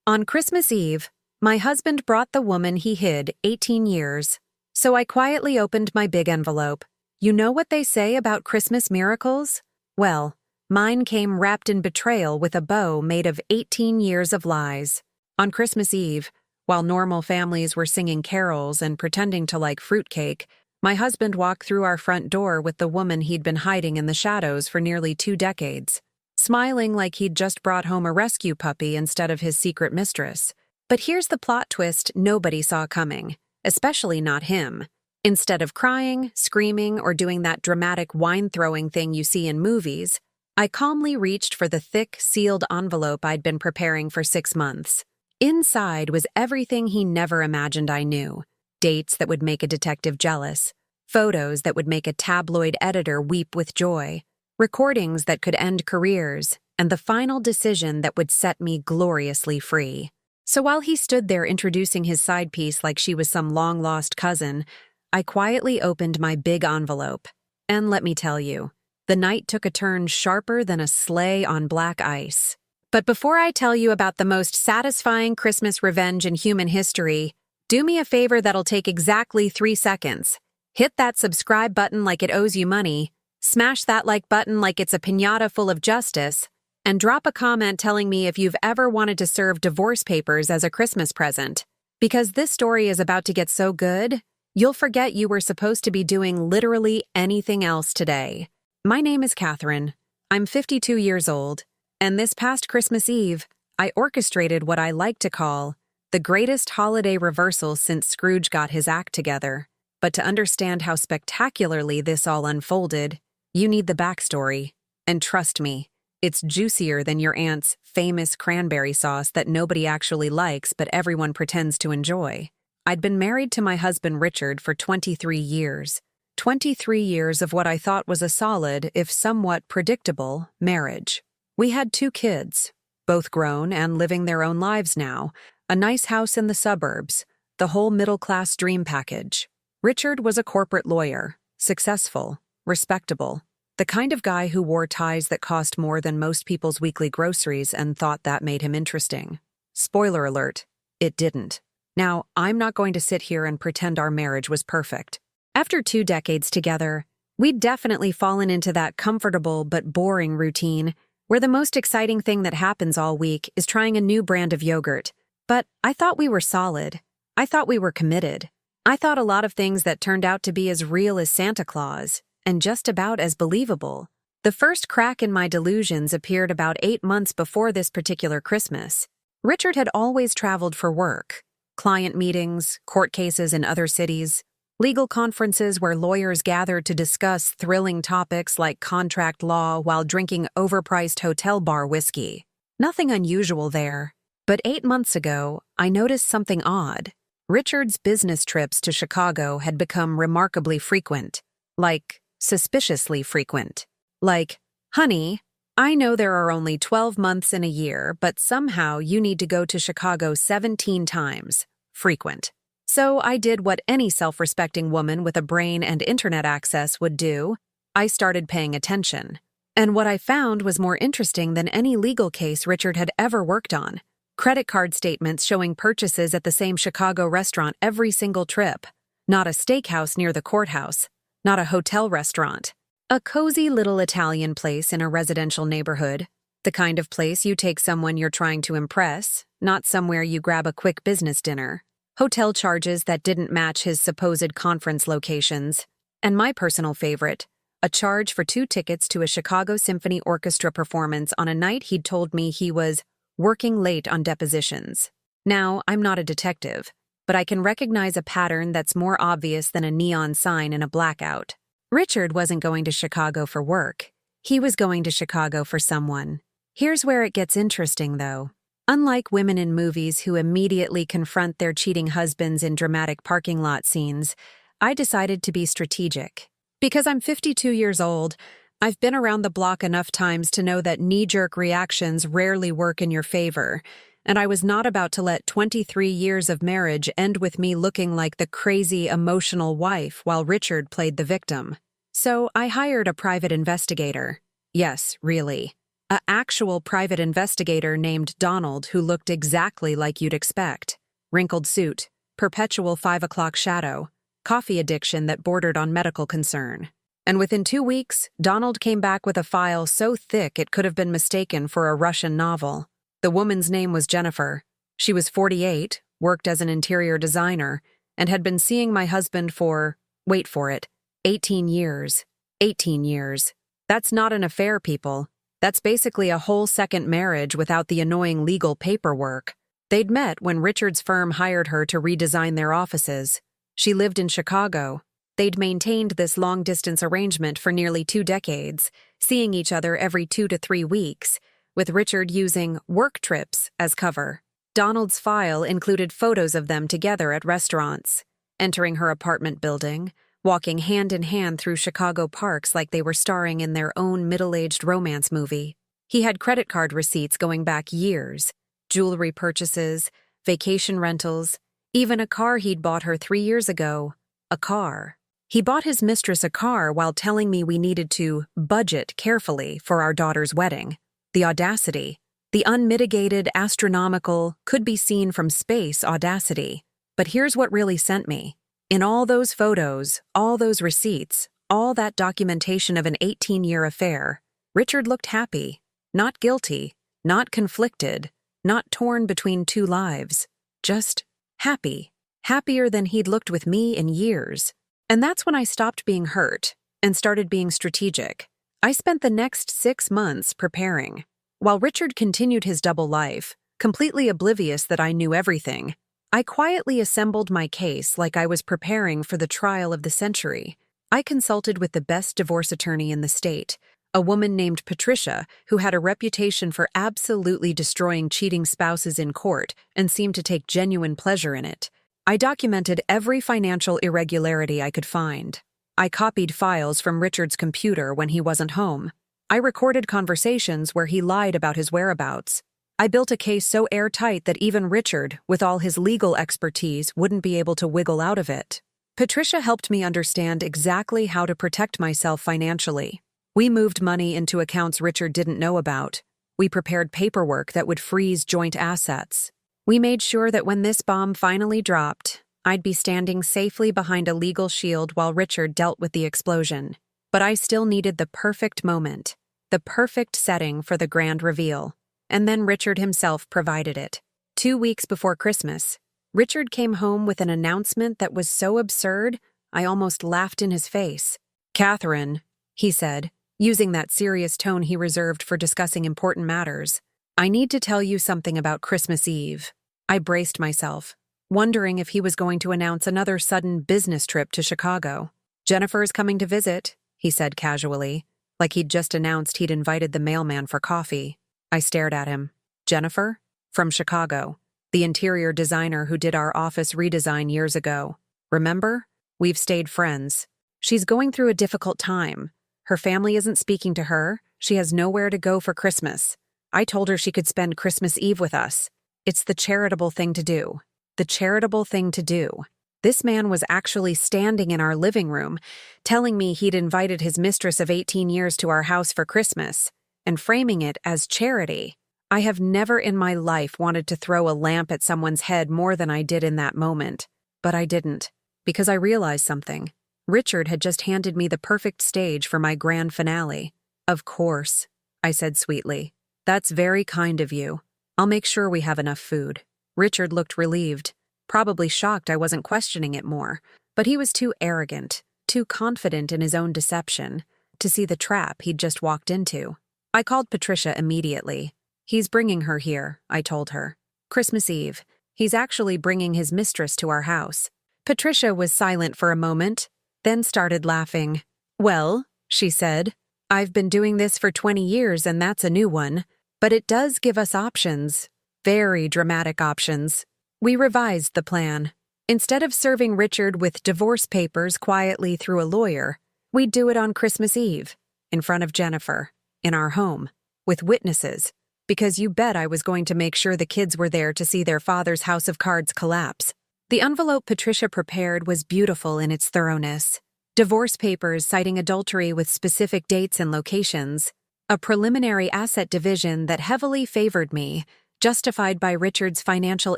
On Christmas Eve, my husband brought the woman he hid 18 years. So I quietly opened my big envelope. You know what they say about Christmas miracles? Well, mine came wrapped in betrayal with a bow made of 18 years of lies. On Christmas Eve, while normal families were singing carols and pretending to like fruitcake, my husband walked through our front door with the woman he'd been hiding in the shadows for nearly 2 decades, smiling like he'd just brought home a rescue puppy instead of his secret mistress. But here's the plot twist nobody saw coming, especially not him. Instead of crying, screaming, or doing that dramatic wine-throwing thing you see in movies, I calmly reached for the thick, sealed envelope I'd been preparing for 6 months. Inside was everything he never imagined I knew. Dates that would make a detective jealous, photos that would make a tabloid editor weep with joy, recordings that could end careers, and the final decision that would set me gloriously free. So while he stood there introducing his side piece like she was some long-lost cousin, I quietly opened my big envelope. And let me tell you, the night took a turn sharper than a sleigh on black ice. But before I tell you about the most satisfying Christmas revenge in human history, do me a favor that'll take exactly 3 seconds. Hit that subscribe button like it owes you money, smash that like button like it's a piñata full of justice, and drop a comment telling me if you've ever wanted to serve divorce papers as a Christmas present. Because this story is about to get so good, you'll forget you were supposed to be doing literally anything else today. My name is Catherine. I'm 52 years old, and this past Christmas Eve, I orchestrated what I like to call the greatest holiday reversal since Scrooge got his act together. But to understand how spectacularly this all unfolded, you need the backstory. And trust me, it's juicier than your aunt's famous cranberry sauce that nobody actually likes but everyone pretends to enjoy. I'd been married to my husband Richard for 23 years. 23 years of what I thought was a solid, if somewhat predictable, marriage. We had 2 kids, both grown and living their own lives now, a nice house in the suburbs, the whole middle-class dream package. Richard was a corporate lawyer, successful, respectable, the kind of guy who wore ties that cost more than most people's weekly groceries and thought that made him interesting. Spoiler alert, it didn't. Now, I'm not going to sit here and pretend our marriage was perfect. After 2 decades together, we'd definitely fallen into that comfortable but boring routine where the most exciting thing that happens all week is trying a new brand of yogurt. But I thought we were solid. I thought we were committed. I thought a lot of things that turned out to be as real as Santa Claus, and just about as believable. The first crack in my delusions appeared about 8 months before this particular Christmas. Richard had always traveled for work. Client meetings, court cases in other cities, legal conferences where lawyers gathered to discuss thrilling topics like contract law while drinking overpriced hotel bar whiskey. Nothing unusual there. But 8 months ago, I noticed something odd. Richard's business trips to Chicago had become remarkably frequent. Like, suspiciously frequent. Like, honey, I know there are only 12 months in a year, but somehow you need to go to Chicago 17 times. Frequent. So I did what any self-respecting woman with a brain and internet access would do. I started paying attention. And what I found was more interesting than any legal case Richard had ever worked on. Credit card statements showing purchases at the same Chicago restaurant every single trip. Not a steakhouse near the courthouse. Not a hotel restaurant. A cozy little Italian place in a residential neighborhood. The kind of place you take someone you're trying to impress, not somewhere you grab a quick business dinner. Hotel charges that didn't match his supposed conference locations. And my personal favorite, a charge for 2 tickets to a Chicago Symphony Orchestra performance on a night he'd told me he was working late on depositions. Now, I'm not a detective, but I can recognize a pattern that's more obvious than a neon sign in a blackout. Richard wasn't going to Chicago for work. He was going to Chicago for someone. Here's where it gets interesting, though. Unlike women in movies who immediately confront their cheating husbands in dramatic parking lot scenes, I decided to be strategic. Because I'm 52 years old, I've been around the block enough times to know that knee-jerk reactions rarely work in your favor, and I was not about to let 23 years of marriage end with me looking like the crazy, emotional wife while Richard played the victim. So I hired a private investigator. Yes, really. A actual private investigator named Donald who looked exactly like you'd expect. Wrinkled suit, perpetual 5 o'clock shadow, coffee addiction that bordered on medical concern. And within 2 weeks, Donald came back with a file so thick it could have been mistaken for a Russian novel. The woman's name was Jennifer. She was 48, worked as an interior designer, and had been seeing my husband for, wait for it, 18 years. 18 years. That's not an affair, people. That's basically a whole second marriage without the annoying legal paperwork. They'd met when Richard's firm hired her to redesign their offices. She lived in Chicago. They'd maintained this long-distance arrangement for nearly 2 decades, seeing each other every 2 to 3 weeks, with Richard using work trips as cover. Donald's file included photos of them together at restaurants, entering her apartment building, walking hand in hand through Chicago parks like they were starring in their own middle-aged romance movie. He had credit card receipts going back years, jewelry purchases, vacation rentals, even a car he'd bought her 3 years ago. A car. He bought his mistress a car while telling me we needed to budget carefully for our daughter's wedding. The audacity. The unmitigated, astronomical, could-be-seen-from-space audacity. But here's what really sent me. In all those photos, all those receipts, all that documentation of an 18-year affair, Richard looked happy, not guilty, not conflicted, not torn between 2 lives, just happy, happier than he'd looked with me in years. And that's when I stopped being hurt and started being strategic. I spent the next 6 months preparing. While Richard continued his double life, completely oblivious that I knew everything, I quietly assembled my case like I was preparing for the trial of the century. I consulted with the best divorce attorney in the state, a woman named Patricia who had a reputation for absolutely destroying cheating spouses in court and seemed to take genuine pleasure in it. I documented every financial irregularity I could find. I copied files from Richard's computer when he wasn't home. I recorded conversations where he lied about his whereabouts. I built a case so airtight that even Richard, with all his legal expertise, wouldn't be able to wiggle out of it. Patricia helped me understand exactly how to protect myself financially. We moved money into accounts Richard didn't know about. We prepared paperwork that would freeze joint assets. We made sure that when this bomb finally dropped, I'd be standing safely behind a legal shield while Richard dealt with the explosion. But I still needed the perfect moment, the perfect setting for the grand reveal. And then Richard himself provided it. 2 weeks before Christmas, Richard came home with an announcement that was so absurd, I almost laughed in his face. "Catherine," he said, using that serious tone he reserved for discussing important matters, "I need to tell you something about Christmas Eve." I braced myself, wondering if he was going to announce another sudden business trip to Chicago. "Jennifer is coming to visit," he said casually, like he'd just announced he'd invited the mailman for coffee. I stared at him. "Jennifer? From Chicago. The interior designer who did our office redesign years ago. Remember? We've stayed friends. She's going through a difficult time. Her family isn't speaking to her. She has nowhere to go for Christmas. I told her she could spend Christmas Eve with us. It's the charitable thing to do. The charitable thing to do." This man was actually standing in our living room, telling me he'd invited his mistress of 18 years to our house for Christmas, and framing it as charity. I have never in my life wanted to throw a lamp at someone's head more than I did in that moment. But I didn't, because I realized something. Richard had just handed me the perfect stage for my grand finale. "Of course," I said sweetly. "That's very kind of you. I'll make sure we have enough food." Richard looked relieved, probably shocked I wasn't questioning it more, but he was too arrogant, too confident in his own deception, to see the trap he'd just walked into. I called Patricia immediately. "He's bringing her here," I told her. "Christmas Eve. He's actually bringing his mistress to our house." Patricia was silent for a moment, then started laughing. "Well," she said, "I've been doing this for 20 years and that's a new one. But it does give us options. Very dramatic options." We revised the plan. Instead of serving Richard with divorce papers quietly through a lawyer, we'd do it on Christmas Eve, in front of Jennifer, in our home, with witnesses, because you bet I was going to make sure the kids were there to see their father's house of cards collapse. The envelope Patricia prepared was beautiful in its thoroughness. Divorce papers citing adultery with specific dates and locations. a preliminary asset division that heavily favored me, justified by Richard's financial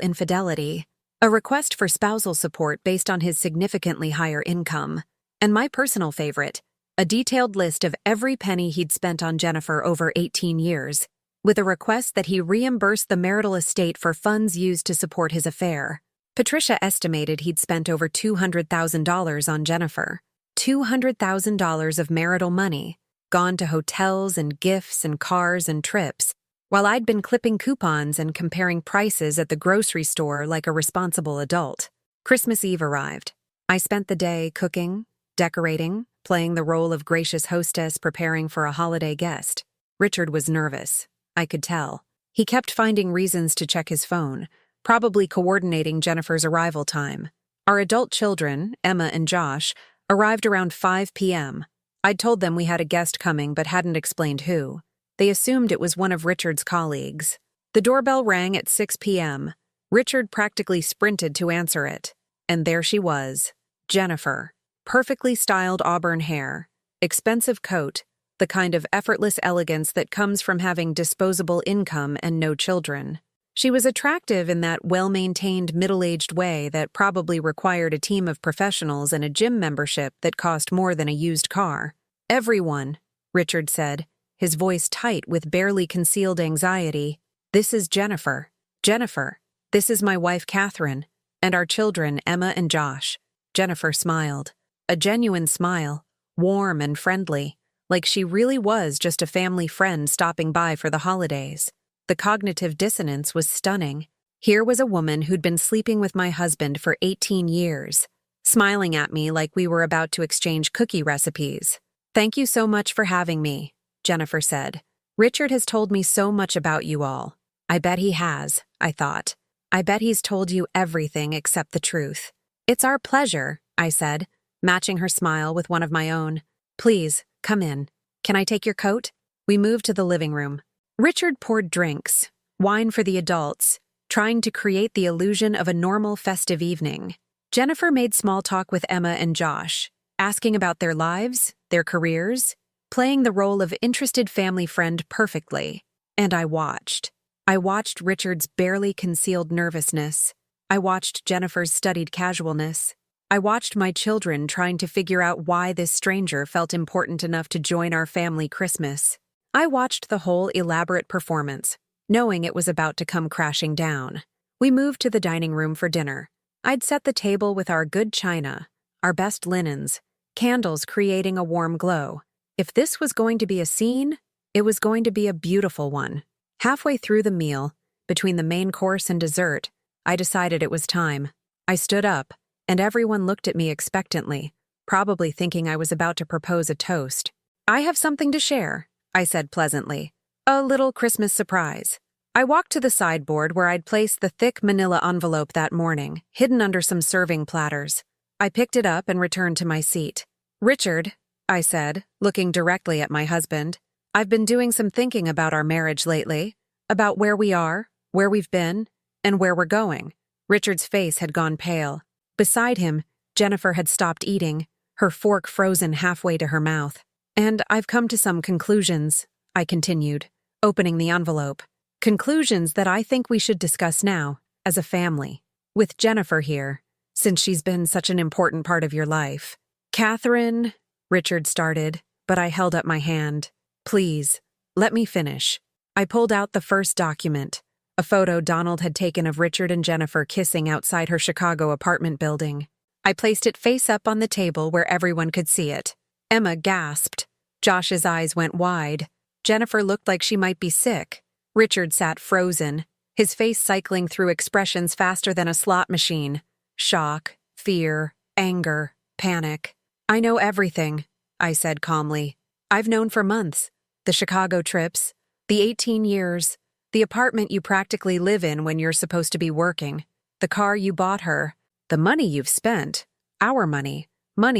infidelity, a request for spousal support based on his significantly higher income, and my personal favorite, a detailed list of every penny he'd spent on Jennifer over 18 years, with a request that he reimburse the marital estate for funds used to support his affair. Patricia estimated he'd spent over $200,000 on Jennifer. $200,000 of marital money, gone to hotels and gifts and cars and trips, while I'd been clipping coupons and comparing prices at the grocery store like a responsible adult. Christmas Eve arrived. I spent the day cooking, decorating, playing the role of gracious hostess preparing for a holiday guest. Richard was nervous. I could tell. He kept finding reasons to check his phone, probably coordinating Jennifer's arrival time. Our adult children, Emma and Josh, arrived around 5 p.m. I'd told them we had a guest coming but hadn't explained who. They assumed it was one of Richard's colleagues. The doorbell rang at 6 p.m. Richard practically sprinted to answer it. And there she was, Jennifer. Perfectly styled auburn hair, expensive coat, the kind of effortless elegance that comes from having disposable income and no children. She was attractive in that well-maintained middle-aged way that probably required a team of professionals and a gym membership that cost more than a used car. "Everyone," Richard said, his voice tight with barely concealed anxiety. "This is Jennifer. Jennifer, this is my wife Catherine, and our children Emma and Josh." Jennifer smiled. A genuine smile, warm and friendly, like she really was just a family friend stopping by for the holidays. The cognitive dissonance was stunning. Here was a woman who'd been sleeping with my husband for 18 years, smiling at me like we were about to exchange cookie recipes. "Thank you so much for having me," Jennifer said. "Richard has told me so much about you all." I bet he has, I thought. I bet he's told you everything except the truth. "It's our pleasure," I said, matching her smile with one of my own. "Please, come in. Can I take your coat?" We moved to the living room. Richard poured drinks, wine for the adults, trying to create the illusion of a normal festive evening. Jennifer made small talk with Emma and Josh, asking about their lives, their careers, playing the role of interested family friend perfectly. And I watched. I watched Richard's barely concealed nervousness. I watched Jennifer's studied casualness. I watched my children trying to figure out why this stranger felt important enough to join our family Christmas. I watched the whole elaborate performance, knowing it was about to come crashing down. We moved to the dining room for dinner. I'd set the table with our good china, our best linens, candles creating a warm glow. If this was going to be a scene, it was going to be a beautiful one. Halfway through the meal, between the main course and dessert, I decided it was time. I stood up, and everyone looked at me expectantly, probably thinking I was about to propose a toast. "I have something to share," I said pleasantly. "A little Christmas surprise." I walked to the sideboard where I'd placed the thick manila envelope that morning, hidden under some serving platters. I picked it up and returned to my seat. "Richard," I said, looking directly at my husband, "I've been doing some thinking about our marriage lately, about where we are, where we've been, and where we're going." Richard's face had gone pale. Beside him, Jennifer had stopped eating, her fork frozen halfway to her mouth. "And I've come to some conclusions," I continued, opening the envelope. "Conclusions that I think we should discuss now, as a family. With Jennifer here, since she's been such an important part of your life." "Catherine," Richard started, but I held up my hand. "Please, let me finish." I pulled out the first document, a photo Donald had taken of Richard and Jennifer kissing outside her Chicago apartment building. I placed it face up on the table where everyone could see it. Emma gasped. Josh's eyes went wide. Jennifer looked like she might be sick. Richard sat frozen, his face cycling through expressions faster than a slot machine. Shock, fear, anger, panic. "I know everything," I said calmly. "I've known for months. The Chicago trips, the 18 years, the apartment you practically live in when you're supposed to be working, the car you bought her, the money you've spent, our money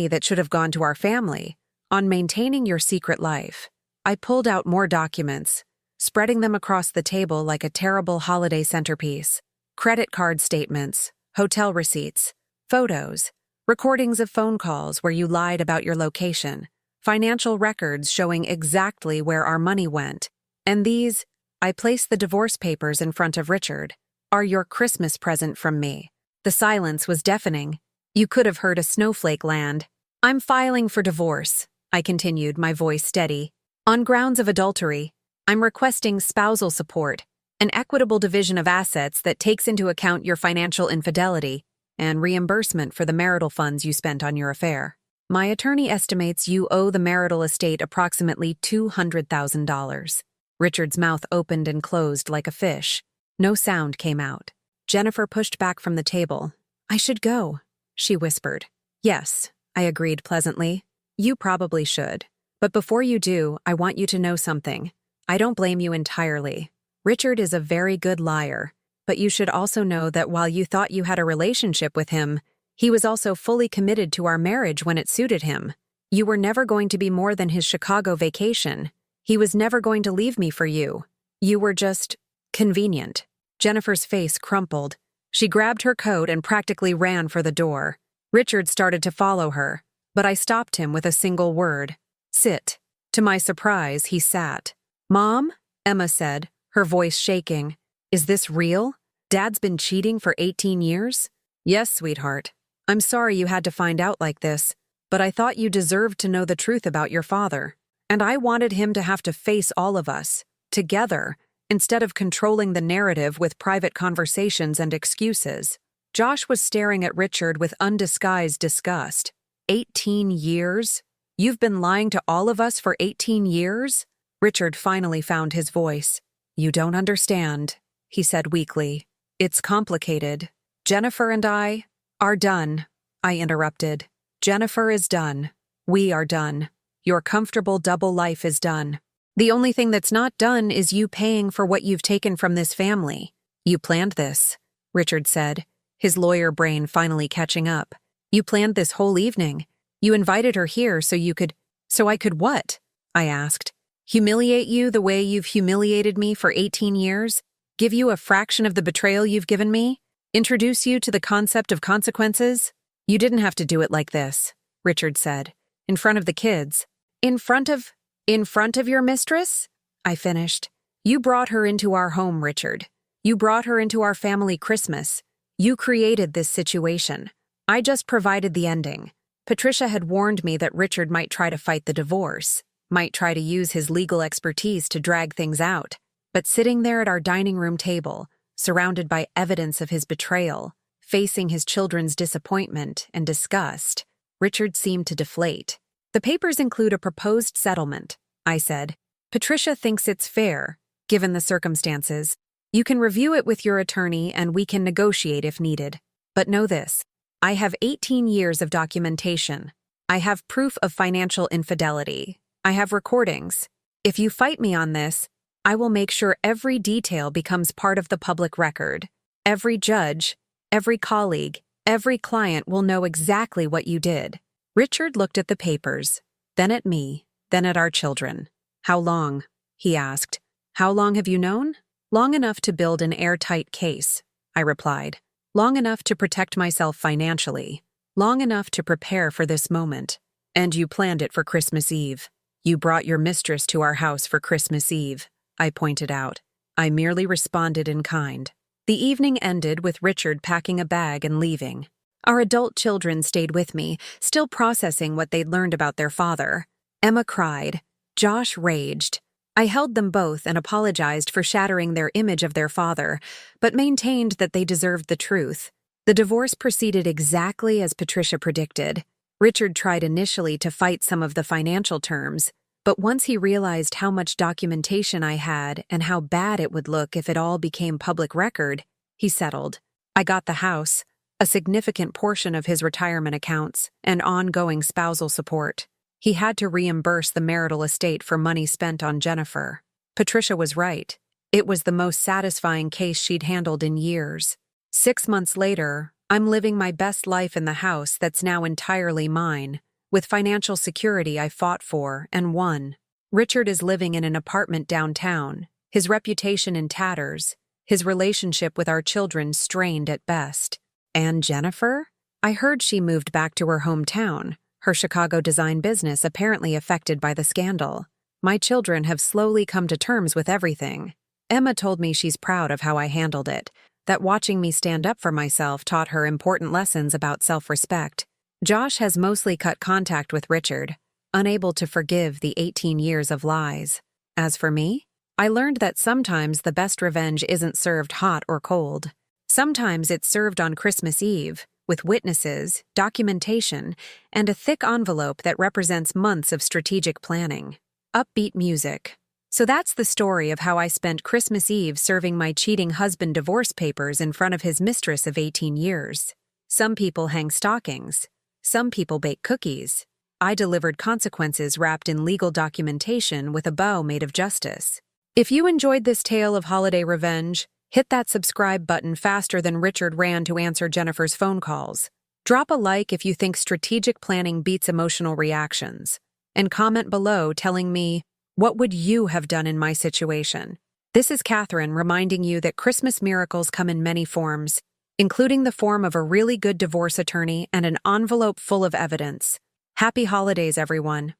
that should have gone to our family, on maintaining your secret life." I pulled out more documents, spreading them across the table like a terrible holiday centerpiece. Credit card statements, hotel receipts, photos, recordings of phone calls where you lied about your location, financial records showing exactly where our money went. And these, I placed the divorce papers in front of Richard, are your Christmas present from me. The silence was deafening. You could have heard a snowflake land. I'm filing for divorce, I continued, my voice steady. On grounds of adultery, I'm requesting spousal support, an equitable division of assets that takes into account your financial infidelity, and reimbursement for the marital funds you spent on your affair. My attorney estimates you owe the marital estate approximately $200,000. Richard's mouth opened and closed like a fish. No sound came out. Jennifer pushed back from the table. I should go, she whispered. Yes, I agreed pleasantly. You probably should. But before you do, I want you to know something. I don't blame you entirely. Richard is a very good liar, but you should also know that while you thought you had a relationship with him, he was also fully committed to our marriage when it suited him. You were never going to be more than his Chicago vacation. He was never going to leave me for you. You were just convenient. Jennifer's face crumpled. She grabbed her coat and practically ran for the door. Richard started to follow her, but I stopped him with a single word. Sit. To my surprise, he sat. Mom? Emma said, her voice shaking. Is this real? Dad's been cheating for 18 years? Yes, sweetheart. I'm sorry you had to find out like this, but I thought you deserved to know the truth about your father. And I wanted him to have to face all of us, together, instead of controlling the narrative with private conversations and excuses. Josh was staring at Richard with undisguised disgust. 18 years? You've been lying to all of us for 18 years? Richard finally found his voice. You don't understand, he said weakly. It's complicated. Jennifer and I are done, I interrupted. Jennifer is done. We are done. Your comfortable double life is done. The only thing that's not done is you paying for what you've taken from this family. You planned this, Richard said, his lawyer brain finally catching up. You planned this whole evening. You invited her here so I could what? I asked. Humiliate you the way you've humiliated me for 18 years? Give you a fraction of the betrayal you've given me? Introduce you to the concept of consequences? You didn't have to do it like this, Richard said. In front of the kids. In front of your mistress? I finished. You brought her into our home, Richard. You brought her into our family Christmas. You created this situation. I just provided the ending. Patricia had warned me that Richard might try to fight the divorce, might try to use his legal expertise to drag things out. But sitting there at our dining room table, surrounded by evidence of his betrayal, facing his children's disappointment and disgust, Richard seemed to deflate. The papers include a proposed settlement, I said. Patricia thinks it's fair, given the circumstances. You can review it with your attorney and we can negotiate if needed. But know this, I have 18 years of documentation. I have proof of financial infidelity. I have recordings. If you fight me on this, I will make sure every detail becomes part of the public record. Every judge, every colleague, every client will know exactly what you did. Richard looked at the papers, then at me, then at our children. How long? He asked. How long have you known? Long enough to build an airtight case, I replied. Long enough to protect myself financially. Long enough to prepare for this moment. And you planned it for Christmas Eve. You brought your mistress to our house for Christmas Eve, I pointed out. I merely responded in kind. The evening ended with Richard packing a bag and leaving. Our adult children stayed with me, still processing what they'd learned about their father. Emma cried. Josh raged. I held them both and apologized for shattering their image of their father, but maintained that they deserved the truth. The divorce proceeded exactly as Patricia predicted. Richard tried initially to fight some of the financial terms, but once he realized how much documentation I had and how bad it would look if it all became public record, he settled. I got the house, a significant portion of his retirement accounts, and ongoing spousal support. He had to reimburse the marital estate for money spent on Jennifer. Patricia was right. It was the most satisfying case she'd handled in years. 6 months later, I'm living my best life in the house that's now entirely mine, with financial security I fought for and won. Richard is living in an apartment downtown, his reputation in tatters, his relationship with our children strained at best. And Jennifer? I heard she moved back to her hometown, her Chicago design business apparently affected by the scandal. My children have slowly come to terms with everything. Emma told me she's proud of how I handled it, that watching me stand up for myself taught her important lessons about self-respect. Josh has mostly cut contact with Richard, unable to forgive the 18 years of lies. As for me, I learned that sometimes the best revenge isn't served hot or cold. Sometimes it's served on Christmas Eve, with witnesses, documentation, and a thick envelope that represents months of strategic planning. Upbeat music. So that's the story of how I spent Christmas Eve serving my cheating husband divorce papers in front of his mistress of 18 years. Some people hang stockings. Some people bake cookies. I delivered consequences wrapped in legal documentation with a bow made of justice. If you enjoyed this tale of holiday revenge, hit that subscribe button faster than Richard ran to answer Jennifer's phone calls. Drop a like if you think strategic planning beats emotional reactions. And comment below telling me, what would you have done in my situation? This is Catherine reminding you that Christmas miracles come in many forms, including the form of a really good divorce attorney and an envelope full of evidence. Happy holidays, everyone.